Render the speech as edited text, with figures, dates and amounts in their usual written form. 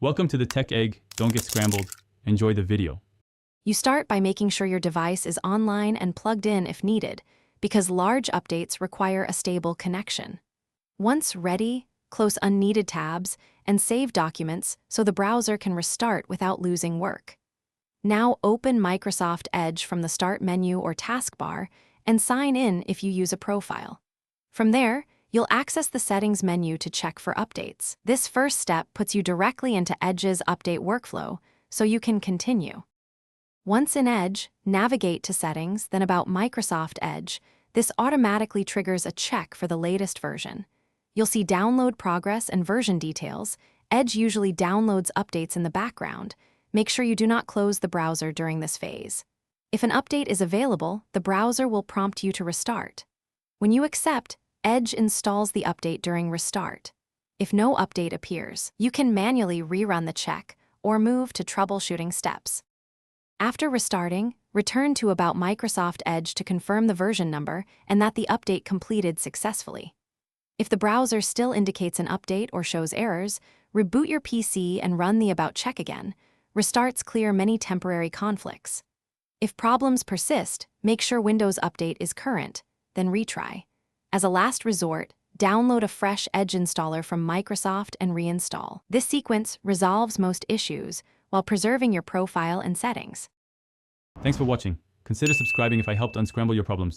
Welcome to the Tech Egg. Don't get scrambled. Enjoy the video. You start by making sure your device is online and plugged in if needed, because large updates require a stable connection. Once ready, close unneeded tabs and save documents so the browser can restart without losing work. Now open Microsoft Edge from the Start menu or taskbar and sign in if you use a profile. From there, you'll access the Settings menu to check for updates. This first step puts you directly into Edge's update workflow, so you can continue. Once in Edge, navigate to Settings, then About Microsoft Edge. This automatically triggers a check for the latest version. You'll see download progress and version details. Edge usually downloads updates in the background. Make sure you do not close the browser during this phase. If an update is available, the browser will prompt you to restart. When you accept, Edge installs the update during restart. If no update appears, you can manually rerun the check or move to troubleshooting steps. After restarting, return to About Microsoft Edge to confirm the version number and that the update completed successfully. If the browser still indicates an update or shows errors, reboot your PC and run the About check again. Restarts clear many temporary conflicts. If problems persist, make sure Windows Update is current, then retry. As a last resort, download a fresh Edge installer from Microsoft and reinstall. This sequence resolves most issues while preserving your profile and settings. Thanks for watching. Consider subscribing if I helped unscramble your problems.